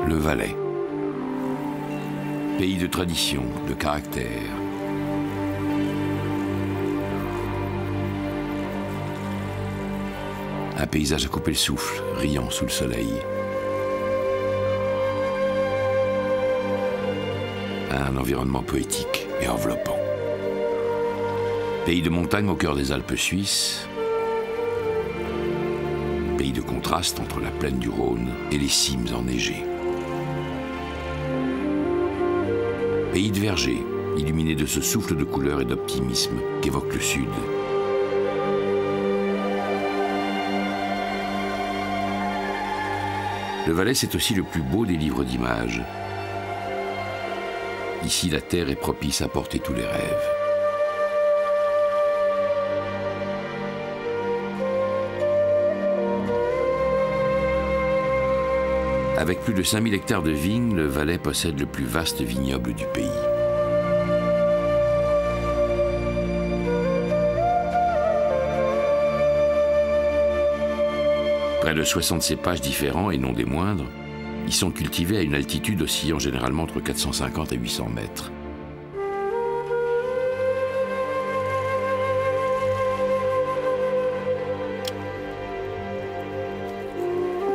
Le Valais. Pays de tradition, de caractère. Un paysage à couper le souffle, riant sous le soleil. Un environnement poétique et enveloppant. Pays de montagne au cœur des Alpes suisses. Pays de contraste entre la plaine du Rhône et les cimes enneigées. Pays de vergers, illuminé de ce souffle de couleur et d'optimisme qu'évoque le Sud. Le Valais, c'est aussi le plus beau des livres d'images. Ici, la terre est propice à porter tous les rêves. Avec plus de 5000 hectares de vignes, le Valais possède le plus vaste vignoble du pays. Près de 60 cépages différents, et non des moindres, ils sont cultivés à une altitude oscillant généralement entre 450 et 800 mètres.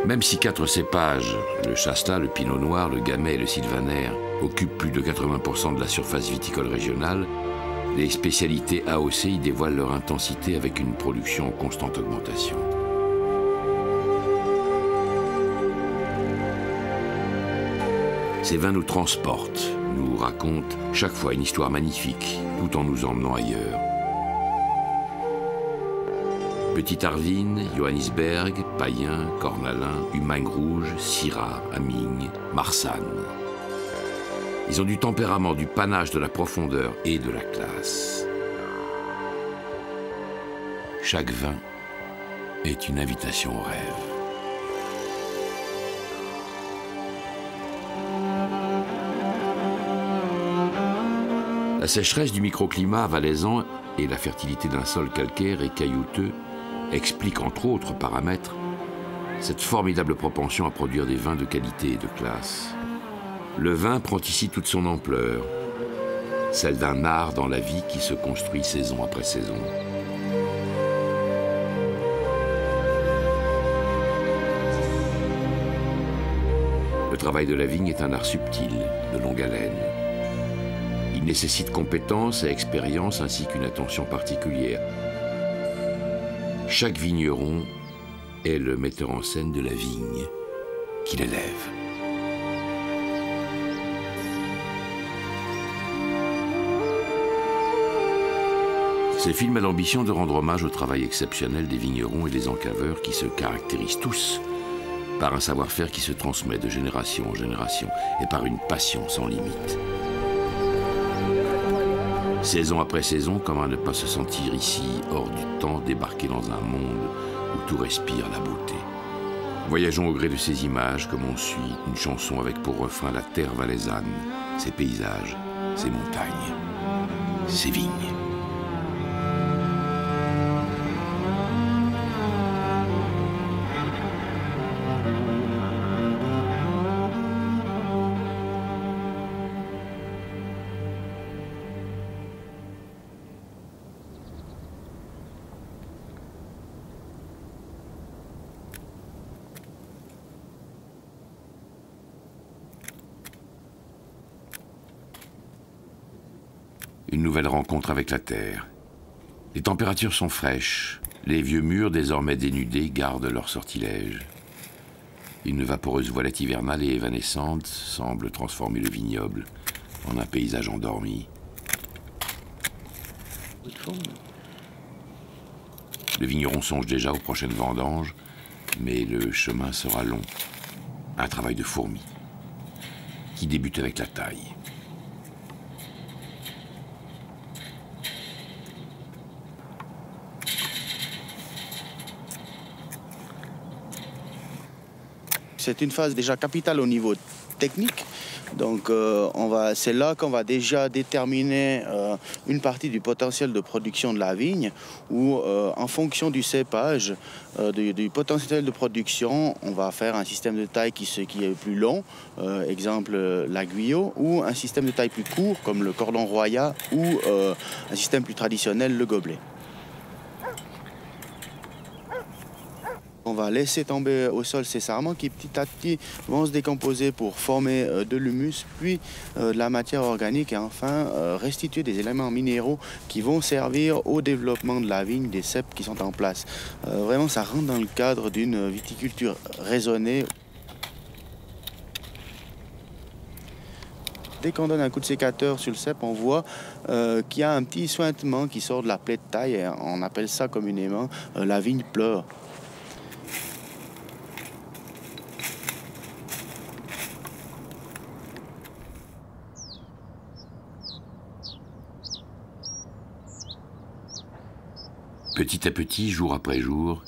Même si 4 cépages, le Chasselas, le Pinot Noir, le Gamay et le Sylvaner, occupent plus de 80% de la surface viticole régionale, les spécialités AOC y dévoilent leur intensité avec une production en constante augmentation. Ces vins nous transportent, nous racontent chaque fois une histoire magnifique, tout en nous emmenant ailleurs. Petit Arvin, Johannisberg, Payen, Cornalin, Humagne Rouge, Syrah, Aming, Marsanne. Ils ont du tempérament, du panache, de la profondeur et de la classe. Chaque vin est une invitation au rêve. La sécheresse du microclimat valaisan et la fertilité d'un sol calcaire et caillouteux expliquent entre autres paramètres cette formidable propension à produire des vins de qualité et de classe. Le vin prend ici toute son ampleur, celle d'un art dans la vie qui se construit saison après saison. Le travail de la vigne est un art subtil, de longue haleine. Il nécessite compétence et expérience ainsi qu'une attention particulière. Chaque vigneron est le metteur en scène de la vigne qu'il élève. Ce film a l'ambition de rendre hommage au travail exceptionnel des vignerons et des encaveurs qui se caractérisent tous par un savoir-faire qui se transmet de génération en génération et par une passion sans limite. Saison après saison, comment ne pas se sentir ici, hors du temps, débarqué dans un monde où tout respire la beauté. Voyageons au gré de ces images, comme on suit une chanson avec pour refrain la terre valaisanne, ses paysages, ses montagnes, ses vignes. Une nouvelle rencontre avec la terre. Les températures sont fraîches. Les vieux murs, désormais dénudés, gardent leur sortilège. Une vaporeuse voilette hivernale et évanescente semble transformer le vignoble en un paysage endormi. Le vigneron songe déjà aux prochaines vendanges, mais le chemin sera long. Un travail de fourmi qui débute avec la taille. C'est une phase déjà capitale au niveau technique. Donc c'est là qu'on va déjà déterminer une partie du potentiel de production de la vigne, où en fonction du cépage, du potentiel de production, on va faire un système de taille qui est plus long, exemple la Guyot, ou un système de taille plus court comme le cordon royal, ou un système plus traditionnel, le gobelet. On va laisser tomber au sol ces sarments qui petit à petit vont se décomposer pour former de l'humus, puis de la matière organique et enfin restituer des éléments minéraux qui vont servir au développement de la vigne, des cèpes qui sont en place. Vraiment, ça rentre dans le cadre d'une viticulture raisonnée. Dès qu'on donne un coup de sécateur sur le cep, on voit qu'il y a un petit sointement qui sort de la plaie de taille et on appelle ça communément la vigne pleure. Petit à petit, jour après jour,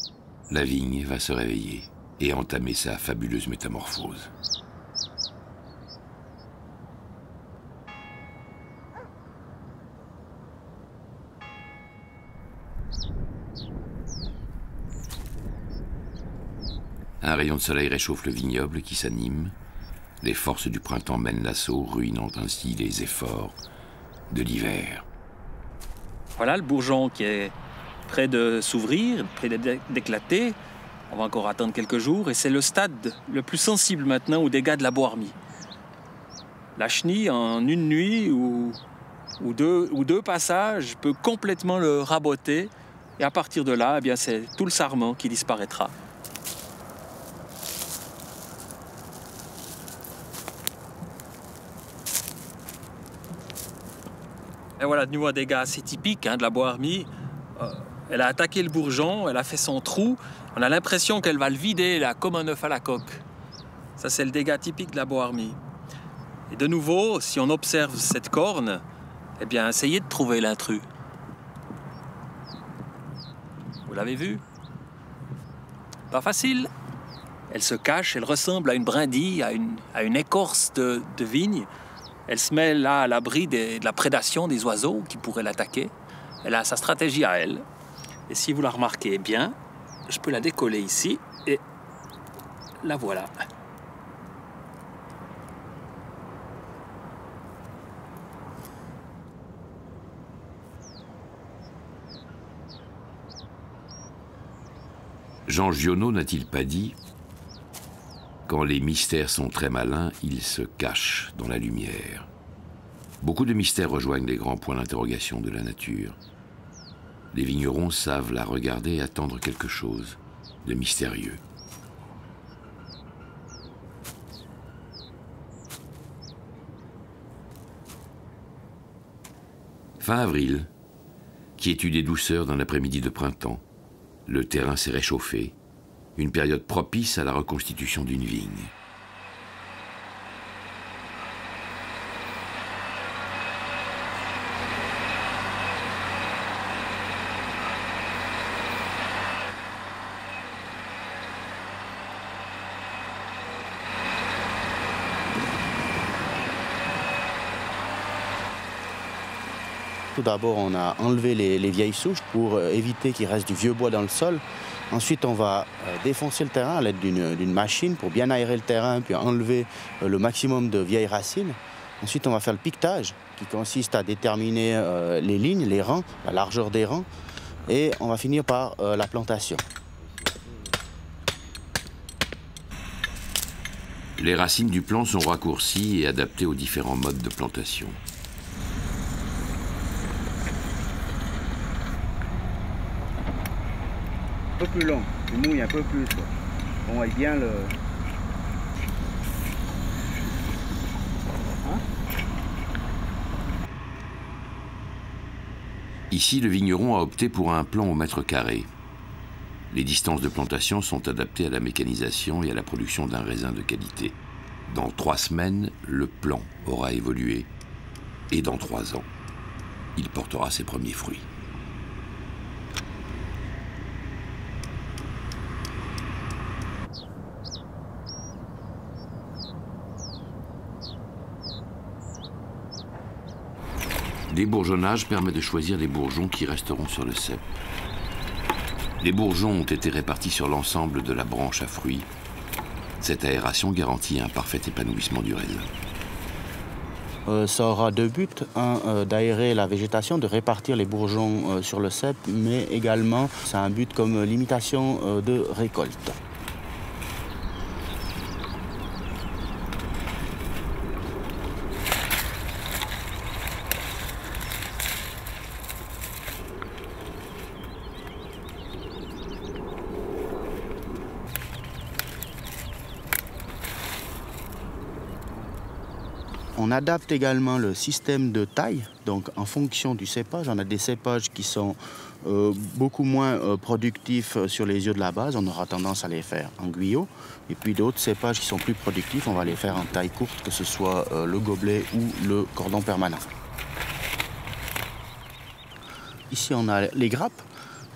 la vigne va se réveiller et entamer sa fabuleuse métamorphose. Un rayon de soleil réchauffe le vignoble qui s'anime. Les forces du printemps mènent l'assaut, ruinant ainsi les efforts de l'hiver. Voilà le bourgeon qui est près de s'ouvrir, près d'éclater. On va encore attendre quelques jours et c'est le stade le plus sensible maintenant aux dégâts de la boarmie. La chenille, en une nuit ou deux passages, peut complètement le raboter et à partir de là, eh bien, c'est tout le sarment qui disparaîtra. Et voilà de nouveau un dégât assez typique de la boarmie. Elle a attaqué le bourgeon, elle a fait son trou. On a l'impression qu'elle va le vider là, comme un œuf à la coque. Ça, c'est le dégât typique de la boarmie. Et de nouveau, si on observe cette corne, eh bien, essayez de trouver l'intrus. Vous l'avez vu? Pas facile. Elle se cache, elle ressemble à une brindille, à une écorce de vigne. Elle se met là à l'abri de la prédation des oiseaux qui pourraient l'attaquer. Elle a sa stratégie à elle. Et si vous la remarquez bien, je peux la décoller ici et la voilà. Jean Giono n'a-t-il pas dit « Quand les mystères sont très malins, ils se cachent dans la lumière ». Beaucoup de mystères rejoignent les grands points d'interrogation de la nature. Les vignerons savent la regarder et attendre quelque chose de mystérieux. Fin avril, quiétude et douceur dans l'après-midi de printemps. Le terrain s'est réchauffé, une période propice à la reconstitution d'une vigne. Tout d'abord, on a enlevé les vieilles souches pour éviter qu'il reste du vieux bois dans le sol. Ensuite, on va défoncer le terrain à l'aide d'une machine pour bien aérer le terrain, puis enlever le maximum de vieilles racines. Ensuite, on va faire le piquetage, qui consiste à déterminer les lignes, les rangs, la largeur des rangs. Et on va finir par la plantation. Les racines du plant sont raccourcies et adaptées aux différents modes de plantation. Un peu plus long, tu mouilles un peu plus. On voit bien le... Ici, le vigneron a opté pour un plan au mètre carré. Les distances de plantation sont adaptées à la mécanisation et à la production d'un raisin de qualité. Dans 3 semaines, le plan aura évolué et dans 3 ans, il portera ses premiers fruits. Débourgeonnage permet de choisir les bourgeons qui resteront sur le cep. Les bourgeons ont été répartis sur l'ensemble de la branche à fruits. Cette aération garantit un parfait épanouissement du raisin. Ça aura deux buts. Un, d'aérer la végétation, de répartir les bourgeons sur le cep, mais également, c'est un but comme limitation de récolte. On adapte également le système de taille, donc en fonction du cépage. On a des cépages qui sont beaucoup moins productifs sur les yeux de la base. On aura tendance à les faire en guyot. Et puis d'autres cépages qui sont plus productifs, on va les faire en taille courte, que ce soit le gobelet ou le cordon permanent. Ici, on a les grappes,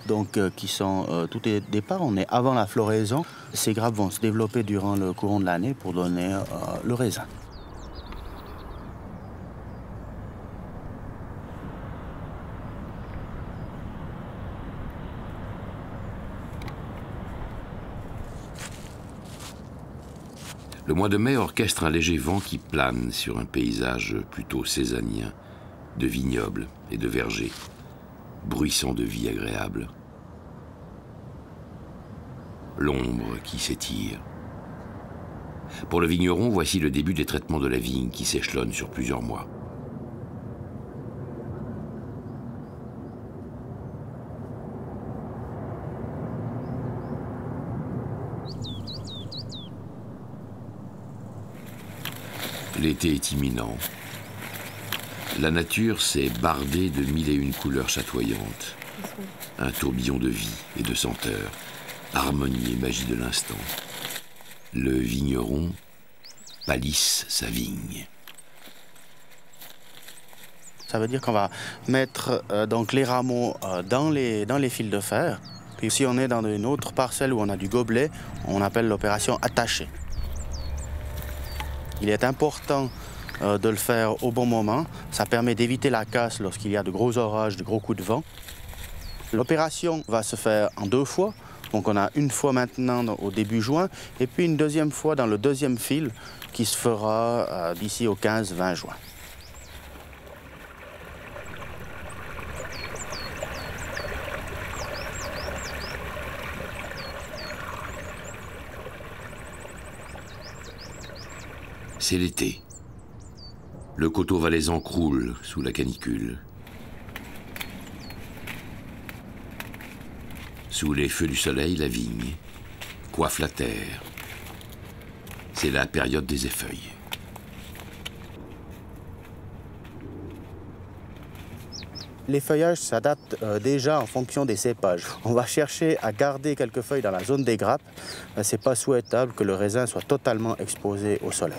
donc, qui sont tout au départ. On est avant la floraison. Ces grappes vont se développer durant le courant de l'année pour donner le raisin. Le mois de mai orchestre un léger vent qui plane sur un paysage plutôt césanien, de vignobles et de vergers, bruissant de vie agréable. L'ombre qui s'étire. Pour le vigneron, voici le début des traitements de la vigne qui s'échelonnent sur plusieurs mois. L'été est imminent. La nature s'est bardée de mille et une couleurs chatoyantes. Un tourbillon de vie et de senteur, harmonie et magie de l'instant. Le vigneron palisse sa vigne. Ça veut dire qu'on va mettre donc les rameaux dans les fils de fer. Puis si on est dans une autre parcelle où on a du gobelet, on appelle l'opération attachée. Il est important de le faire au bon moment. Ça permet d'éviter la casse lorsqu'il y a de gros orages, de gros coups de vent. L'opération va se faire en deux fois. Donc on a une fois maintenant au début juin et puis une deuxième fois dans le deuxième fil qui se fera d'ici au 15-20 juin. C'est l'été. Le coteau valaisan croule sous la canicule. Sous les feux du soleil, la vigne coiffe la terre. C'est la période des effeuilles. L'effeuillage s'adapte déjà en fonction des cépages. On va chercher à garder quelques feuilles dans la zone des grappes. Ce n'est pas souhaitable que le raisin soit totalement exposé au soleil.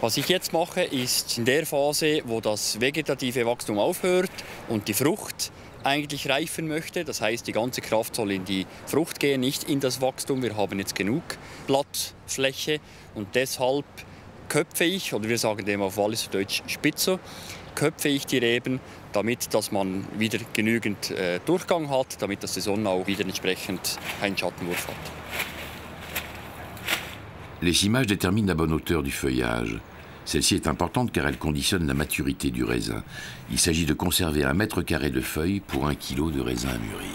Was ich jetzt mache, ist in der Phase, wo das vegetative Wachstum aufhört und die Frucht eigentlich reifen möchte. Das heißt, die ganze Kraft soll in die Frucht gehen, nicht in das Wachstum. Wir haben jetzt genug Blattfläche und deshalb köpfe ich, oder wir sagen dem auf Walliserdeutsch Spitzer, köpfe ich die Reben, damit dass man wieder genügend Durchgang hat, damit dass die Sonne auch wieder entsprechend einen Schattenwurf hat. L'échimage détermine la bonne hauteur du feuillage. Celle-ci est importante car elle conditionne la maturité du raisin. Il s'agit de conserver 1 mètre carré de feuilles pour 1 kilo de raisin à mûrir.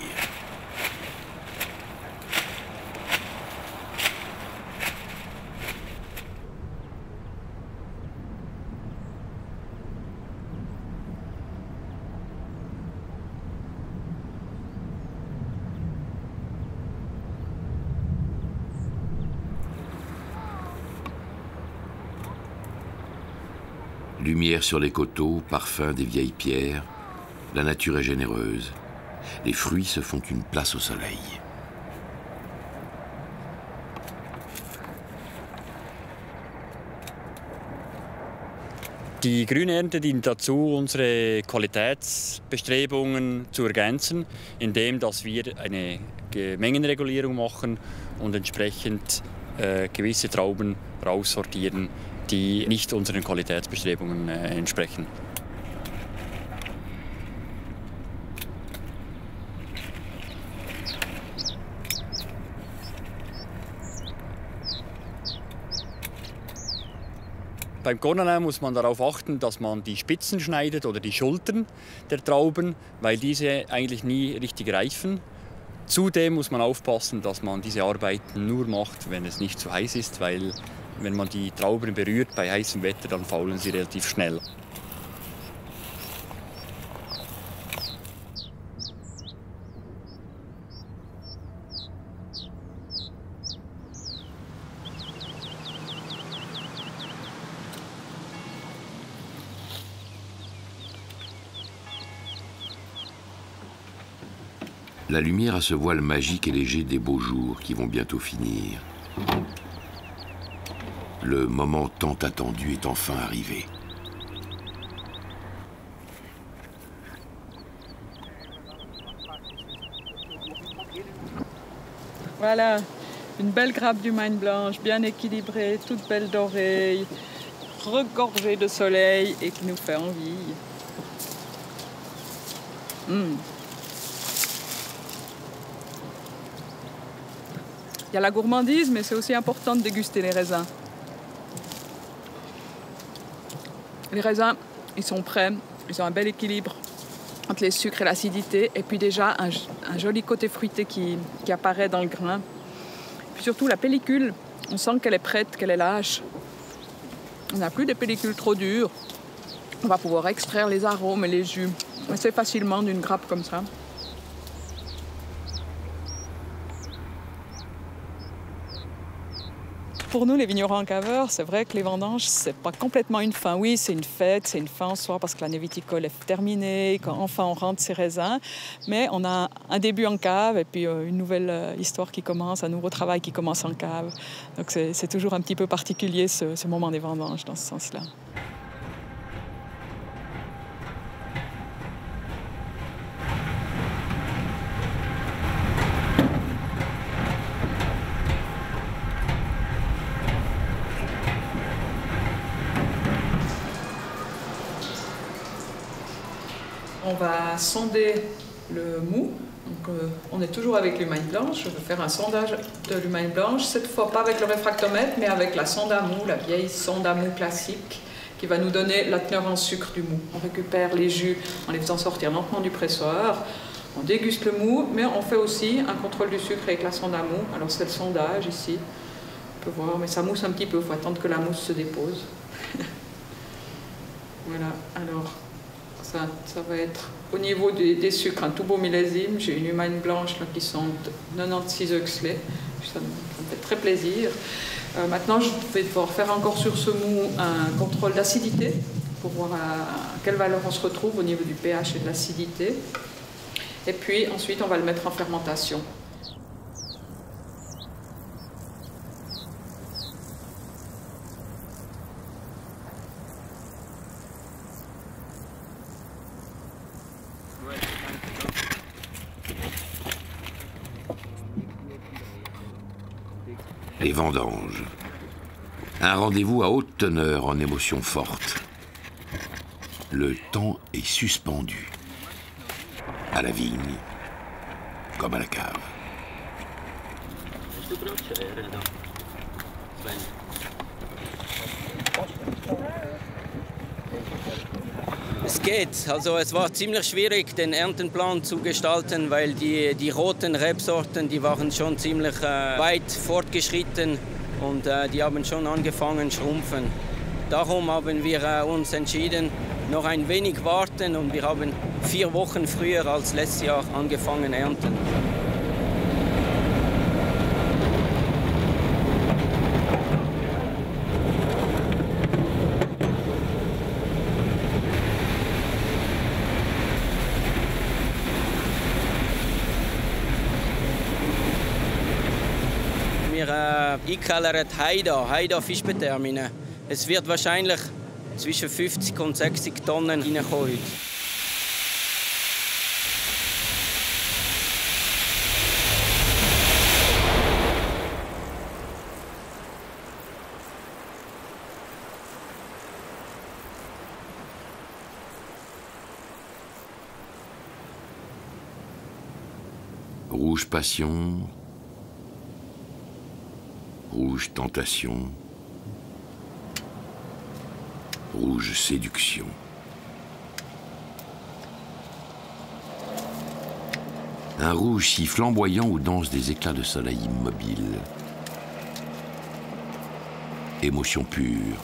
Lumière sur les coteaux, parfum des vieilles pierres, la nature est généreuse. Les fruits se font une place au soleil. Die Grünernte dient dazu, unsere Qualitätsbestrebungen zu ergänzen, indem dass wir eine Mengenregulierung machen und entsprechend gewisse Trauben raussortieren, die nicht unseren Qualitätsbestrebungen entsprechen. Beim Cornelin muss man darauf achten, dass man die Spitzen schneidet oder die Schultern der Trauben, weil diese eigentlich nie richtig reifen. Zudem muss man aufpassen, dass man diese Arbeiten nur macht, wenn es nicht zu heiß ist, weil wenn man die Trauben berührt bei heißem Wetter, dann faulen sie relativ schnell. La lumière a ce voile magique et léger des beaux jours qui vont bientôt finir. Le moment tant attendu est enfin arrivé. Voilà, une belle grappe du Maine blanche, bien équilibrée, toute belle dorée, regorgée de soleil et qui nous fait envie. Il y a la gourmandise, mais c'est aussi important de déguster les raisins. Les raisins, ils sont prêts, ils ont un bel équilibre entre les sucres et l'acidité, et puis déjà un joli côté fruité qui apparaît dans le grain. Puis surtout la pellicule, on sent qu'elle est prête, qu'elle est lâche. On n'a plus des pellicules trop dures. On va pouvoir extraire les arômes et les jus assez facilement d'une grappe comme ça. Pour nous, les vignerons en caveurs, c'est vrai que les vendanges, c'est pas complètement une fin. Oui, c'est une fête, c'est une fin en soi parce que l'année viticole est terminée, quand enfin on rentre ses raisins. Mais on a un début en cave et puis une nouvelle histoire qui commence, un nouveau travail qui commence en cave. Donc c'est toujours un petit peu particulier ce moment des vendanges dans ce sens-là. On va sonder le mou. Donc, on est toujours avec l'humaine blanche. Je vais faire un sondage de l'humaine blanche, cette fois pas avec le réfractomètre, mais avec la sonde à mou, la vieille sonde à mou classique, qui va nous donner la teneur en sucre du mou. On récupère les jus en les faisant sortir lentement du pressoir. On déguste le mou, mais on fait aussi un contrôle du sucre avec la sonde à mou. Alors c'est le sondage ici. On peut voir, mais ça mousse un petit peu. Il faut attendre que la mousse se dépose. Voilà, alors... Ça va être au niveau des sucres, un tout beau millésime. J'ai une humaine blanche là, qui sonde 96 Huxley. Ça me fait très plaisir. Maintenant, je vais devoir faire encore sur ce mou un contrôle d'acidité pour voir à quelle valeur on se retrouve au niveau du pH et de l'acidité. Et puis ensuite, on va le mettre en fermentation. Les vendanges. Un rendez-vous à haute teneur en émotions fortes. Le temps est suspendu. À la vigne, comme à la cave. Es geht. Also es war ziemlich schwierig, den Erntenplan zu gestalten, weil die roten Rebsorten, die waren schon ziemlich weit fortgeschritten und die haben schon angefangen zu schrumpfen. Darum haben wir uns entschieden, noch ein wenig warten und wir haben 4 Wochen früher als letztes Jahr angefangen ernten. Wir ikalleret Haida Fischbetermine. Es wird wahrscheinlich zwischen 50 und 60 Tonnen reinkommen heute. Rouge passion, rouge tentation, rouge séduction. Un rouge si flamboyant où dansent des éclats de soleil immobiles. Émotion pure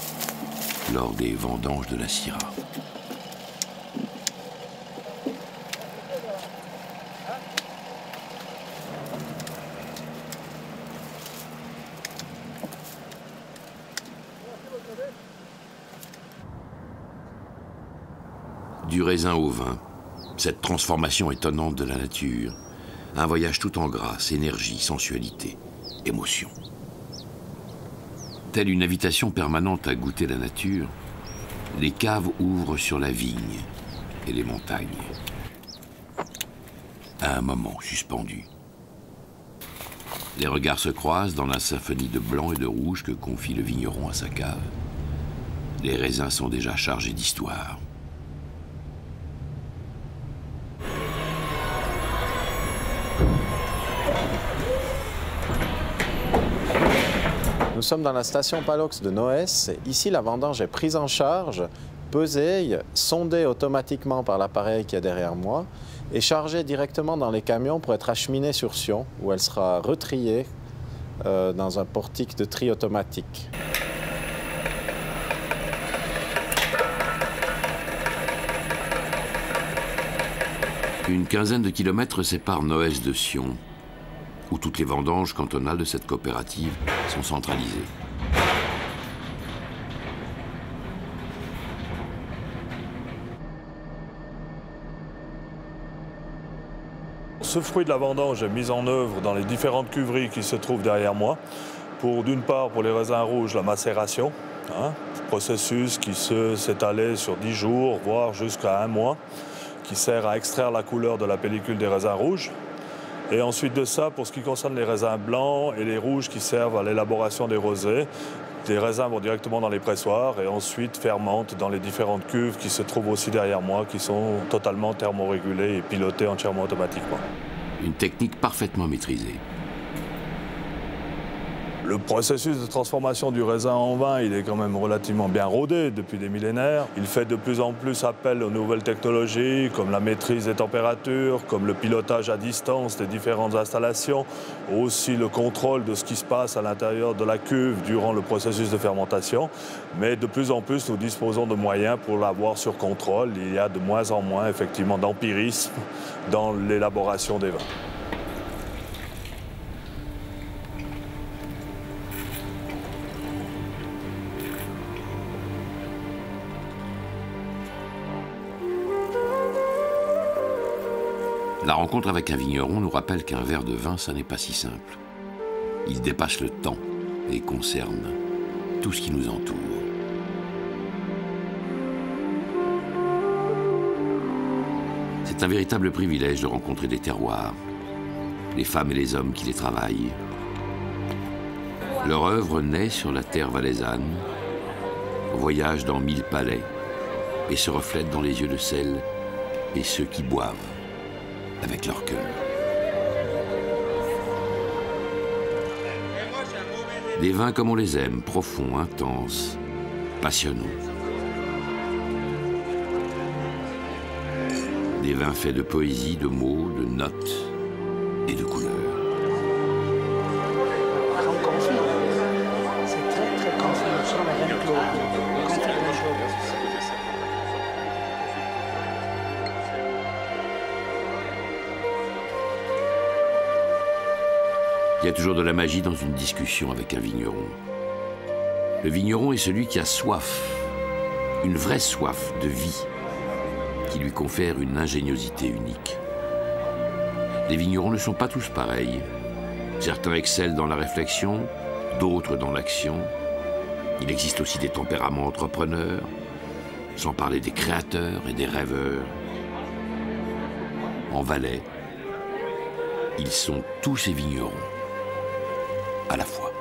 lors des vendanges de la Syrah. Du raisin au vin, cette transformation étonnante de la nature, un voyage tout en grâce, énergie, sensualité, émotion. Telle une invitation permanente à goûter la nature, les caves ouvrent sur la vigne et les montagnes. À un moment suspendu. Les regards se croisent dans la symphonie de blanc et de rouge que confie le vigneron à sa cave. Les raisins sont déjà chargés d'histoire. Nous sommes dans la station Palox de Noès. Ici, la vendange est prise en charge, pesée, sondée automatiquement par l'appareil qui est derrière moi et chargée directement dans les camions pour être acheminée sur Sion, où elle sera retriée dans un portique de tri automatique. Une quinzaine de kilomètres séparent Noès de Sion, où toutes les vendanges cantonales de cette coopérative sont centralisées. Ce fruit de la vendange est mis en œuvre dans les différentes cuveries qui se trouvent derrière moi. D'une part, pour les raisins rouges, la macération, processus qui s'étalait sur 10 jours, voire jusqu'à 1 mois, qui sert à extraire la couleur de la pellicule des raisins rouges. Et ensuite de ça, pour ce qui concerne les raisins blancs et les rouges qui servent à l'élaboration des rosés, les raisins vont directement dans les pressoirs et ensuite fermentent dans les différentes cuves qui se trouvent aussi derrière moi, qui sont totalement thermorégulées et pilotées entièrement automatiquement. Une technique parfaitement maîtrisée. Le processus de transformation du raisin en vin, il est quand même relativement bien rodé depuis des millénaires. Il fait de plus en plus appel aux nouvelles technologies, comme la maîtrise des températures, comme le pilotage à distance des différentes installations, aussi le contrôle de ce qui se passe à l'intérieur de la cuve durant le processus de fermentation. Mais de plus en plus, nous disposons de moyens pour l'avoir sur contrôle. Il y a de moins en moins, effectivement, d'empirisme dans l'élaboration des vins. La rencontre avec un vigneron nous rappelle qu'un verre de vin, ça n'est pas si simple. Il dépasse le temps et concerne tout ce qui nous entoure. C'est un véritable privilège de rencontrer des terroirs, les femmes et les hommes qui les travaillent. Leur œuvre naît sur la terre valaisanne, voyage dans 1000 palais et se reflète dans les yeux de celles et ceux qui boivent avec leur cœur. Des vins comme on les aime, profonds, intenses, passionnants. Des vins faits de poésie, de mots, de notes et de couleurs. C'est très très confus sur la même claude. Il y a toujours de la magie dans une discussion avec un vigneron. Le vigneron est celui qui a soif, une vraie soif de vie, qui lui confère une ingéniosité unique. Les vignerons ne sont pas tous pareils. Certains excellent dans la réflexion, d'autres dans l'action. Il existe aussi des tempéraments entrepreneurs, sans parler des créateurs et des rêveurs. En Valais, ils sont tous ces vignerons, à la fois.